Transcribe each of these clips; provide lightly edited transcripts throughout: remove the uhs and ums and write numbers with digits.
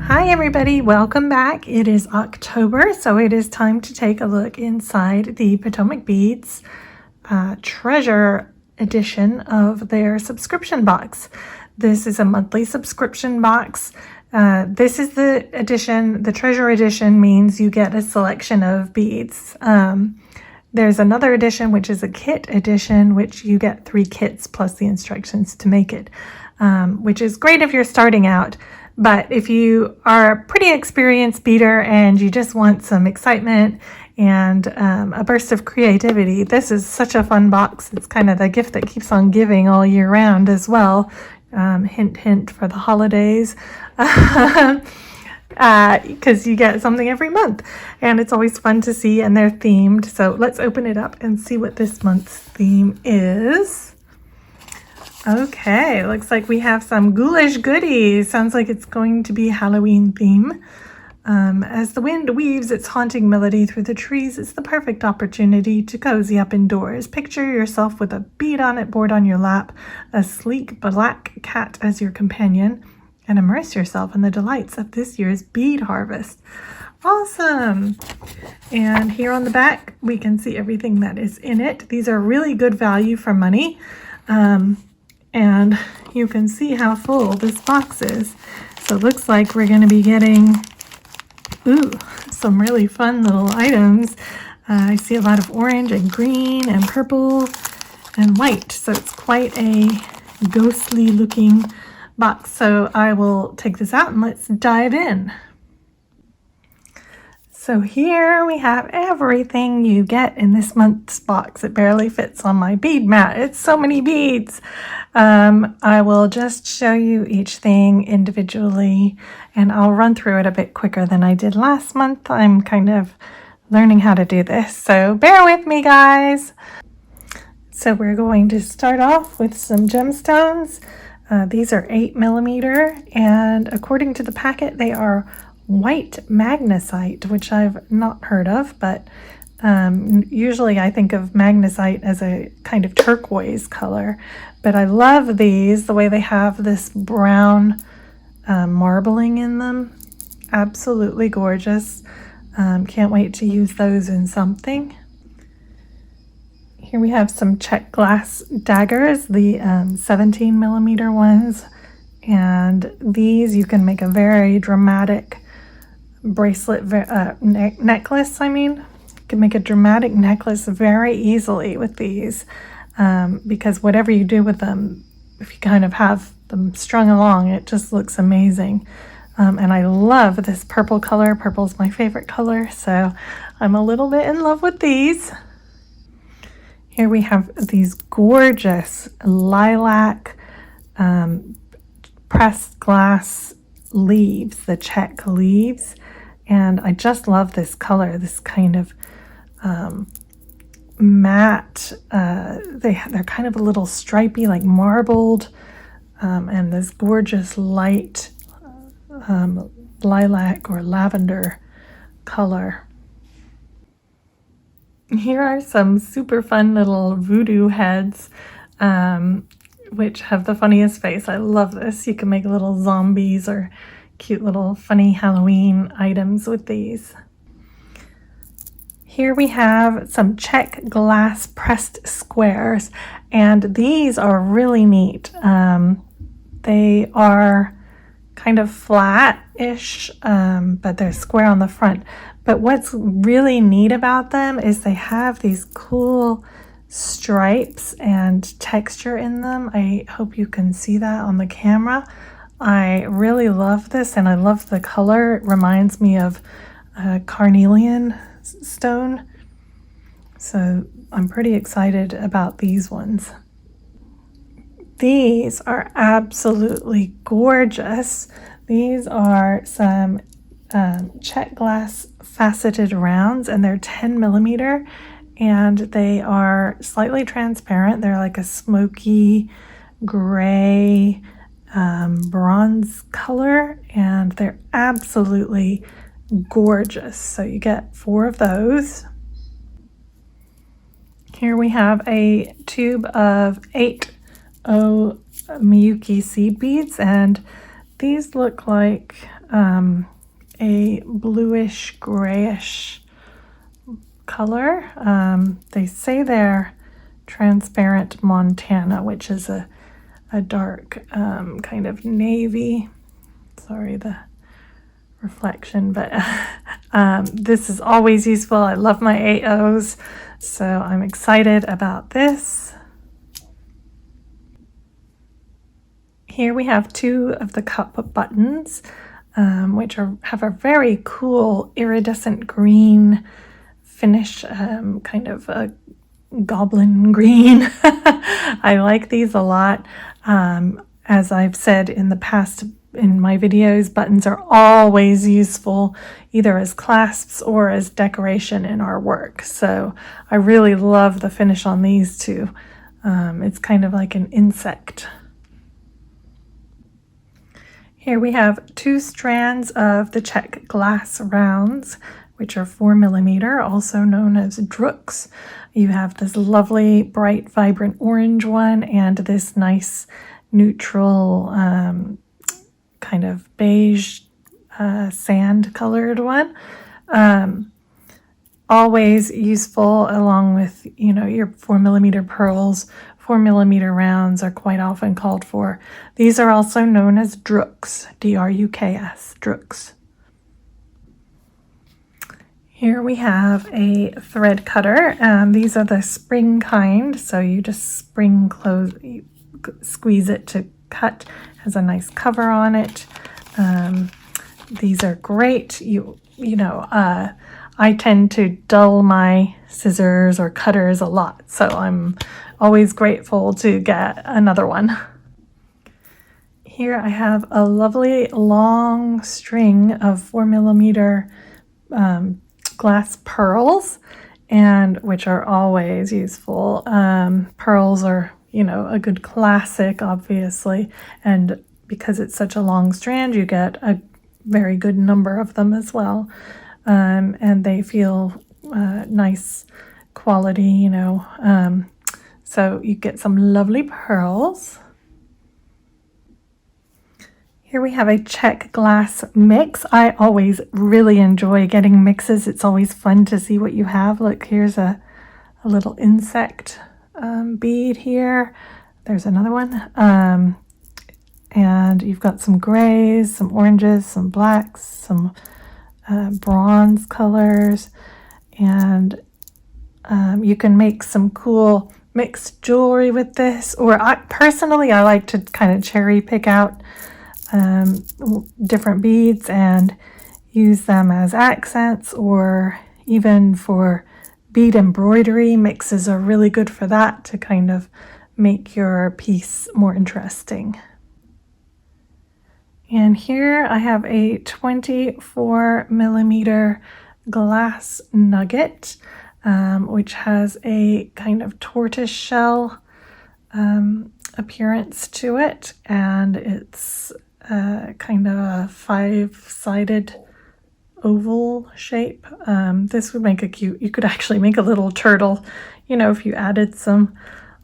Hi everybody, welcome back. It is October, so it is time to take a look inside the Potomac Beads treasure edition of their subscription box. This is a monthly subscription box. This is the edition. The treasure edition means you get a selection of beads. There's another edition, which is a kit edition, which you get 3 kits plus the instructions to make it, which is great if you're starting out. But if you are a pretty experienced beader and you just want some excitement and a burst of creativity, this is such a fun box. It's kind of the gift that keeps on giving all year round as well. Hint, hint for the holidays. Because you get something every month and it's always fun to see, and they're themed. So let's open it up and see what this month's theme is. Okay, looks like we have some ghoulish goodies. Sounds like it's going to be Halloween theme. As the wind weaves its haunting melody through the trees, it's the perfect opportunity to cozy up indoors. Picture yourself with a bead on it board on your lap, a sleek black cat as your companion, and immerse yourself in the delights of this year's bead harvest. Awesome! And here on the back, we can see everything that is in it. These are really good value for money. And you can see how full this box is. So it looks like we're going to be getting, some really fun little items. I see a lot of orange and green and purple and white. So it's quite a ghostly looking box. So I will take this out and let's dive in. So here we have everything you get in this month's box. It barely fits on my bead mat. It's so many beads. I will just show you each thing individually, and I'll run through it a bit quicker than I did last month. I'm kind of learning how to do this, so bear with me, guys. So we're going to start off with some gemstones. These are 8mm, and according to the packet, they are white magnesite, which I've not heard of, but usually I think of magnesite as a kind of turquoise color. But I love these, the way they have this brown marbling in them. Absolutely gorgeous. Can't wait to use those in something. Here we have some check glass daggers, the 17mm ones. And these you can make a very dramatic bracelet, necklace, you can make a dramatic necklace very easily with these, because whatever you do with them, if you kind of have them strung along, it just looks amazing. And I love this purple color. Purple's my favorite color, so I'm a little bit in love with these. Here we have these gorgeous lilac pressed glass leaves, the check leaves, and I just love this color, this kind of matte, they're kind of a little stripy, like marbled, and this gorgeous light lilac or lavender color. Here are some super fun little voodoo heads, which have the funniest face. I love this. You can make little zombies or cute little funny Halloween items with these. Here we have some check glass pressed squares, and these are really neat. They are kind of flat-ish, but they're square on the front. But what's really neat about them is they have these cool stripes and texture in them. I hope you can see that on the camera. I really love this, and I love the color. It reminds me of carnelian stone. So I'm pretty excited about these ones. These are absolutely gorgeous. These are some check glass faceted rounds, and they're 10mm, and they are slightly transparent. They're like a smoky gray bronze color, and they're absolutely gorgeous. So you get 4 of those. Here we have a tube of 8 Omiuki seed beads, and these look like a bluish grayish color. They say they're transparent Montana, which is a dark kind of navy. Sorry, the reflection, but this is always useful. I love my AOs, so I'm excited about this. Here we have two of the cup buttons, which have a very cool iridescent green finish, kind of a goblin green. I like these a lot. As I've said in the past in my videos, buttons are always useful either as clasps or as decoration in our work. So I really love the finish on these two. It's kind of like an insect. Here we have two strands of the check glass rounds, which are 4mm, also known as drooks. You have this lovely, bright, vibrant orange one and this nice neutral kind of beige sand colored one. Always useful along with, you know, your 4mm pearls. 4mm rounds are quite often called for. These are also known as drooks, D-R-U-K-S, drooks. Here we have a thread cutter. These are the spring kind, so you just spring close, you squeeze it to cut. It has a nice cover on it. These are great. I tend to dull my scissors or cutters a lot, so I'm always grateful to get another one. Here I have a lovely long string of 4mm glass pearls, and which are always useful. Pearls are, you know, a good classic, obviously, and because it's such a long strand, you get a very good number of them as well. And they feel nice quality, you know. So you get some lovely pearls. Here we have a check glass mix. I always really enjoy getting mixes. It's always fun to see what you have. Look, here's a little insect bead here. There's another one. And you've got some grays, some oranges, some blacks, some bronze colors, and you can make some cool mixed jewelry with this, or personally I like to kind of cherry pick out different beads and use them as accents, or even for bead embroidery. Mixes are really good for that, to kind of make your piece more interesting. And here I have a 24mm glass nugget, which has a kind of tortoise shell appearance to it, and it's kind of a 5-sided oval shape. This would make a cute, you could actually make a little turtle, you know, if you added some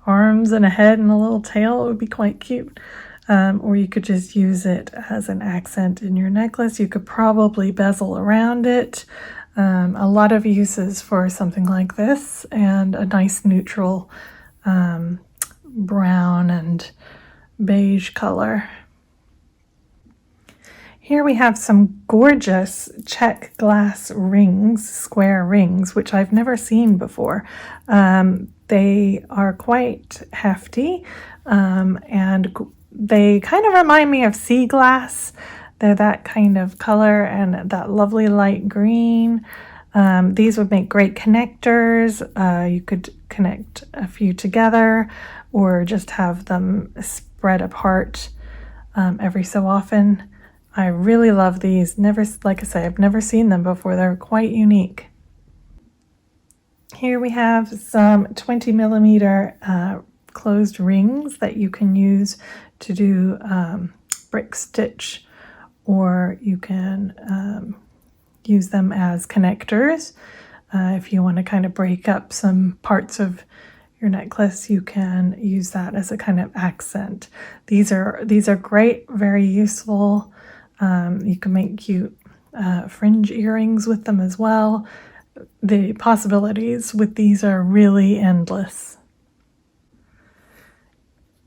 arms and a head and a little tail, it would be quite cute. Or you could just use it as an accent in your necklace. You could probably bezel around it. A lot of uses for something like this, and a nice neutral brown and beige color. Here we have some gorgeous check glass rings, square rings, which I've never seen before. They are quite hefty, and they kind of remind me of sea glass. They're that kind of color and that lovely light green. These would make great connectors. You could connect a few together, or just have them spread apart every so often. I really love these. Like I say, I've never seen them before. They're quite unique. Here we have some 20mm closed rings that you can use to do brick stitch, or you can use them as connectors. If you want to kind of break up some parts of your necklace, you can use that as a kind of accent. These are great, very useful. You can make cute fringe earrings with them as well. The possibilities with these are really endless.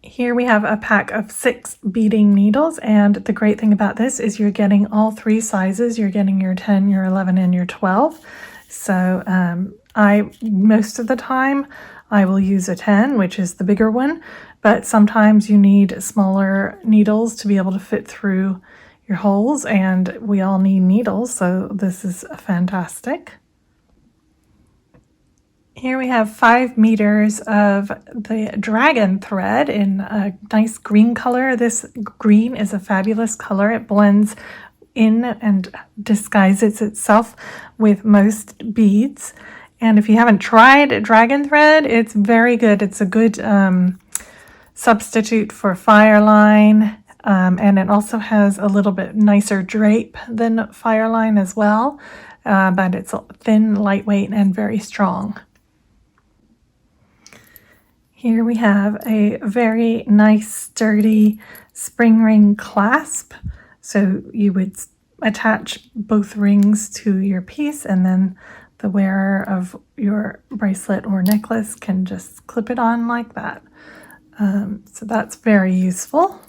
Here we have a pack of 6 beading needles, and the great thing about this is you're getting all 3 sizes. You're getting your 10, your 11, and your 12. So most of the time I will use a 10, which is the bigger one, but sometimes you need smaller needles to be able to fit through your holes, and we all need needles, so this is fantastic. Here we have 5 meters of the dragon thread in a nice green color. This green is a fabulous color. It blends in and disguises itself with most beads. And if you haven't tried dragon thread, it's very good. It's a good substitute for Fireline. And it also has a little bit nicer drape than Fireline as well. But it's thin, lightweight, and very strong. Here we have a very nice, sturdy spring ring clasp. So you would attach both rings to your piece, and then the wearer of your bracelet or necklace can just clip it on like that. So that's very useful.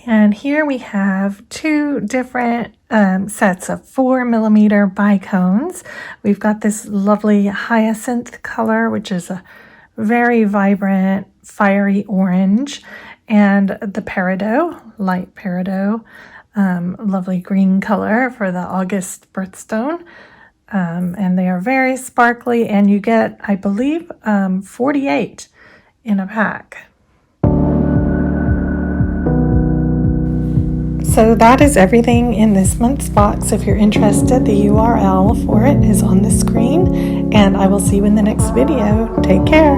And here we have 2 different sets of 4mm bicones. We've got this lovely hyacinth color, which is a very vibrant, fiery orange, and the peridot, light peridot, lovely green color for the August birthstone. And they are very sparkly, and you get, I believe, 48 in a pack. So that is everything in this month's box. If you're interested, the URL for it is on the screen, and I will see you in the next video. Take care.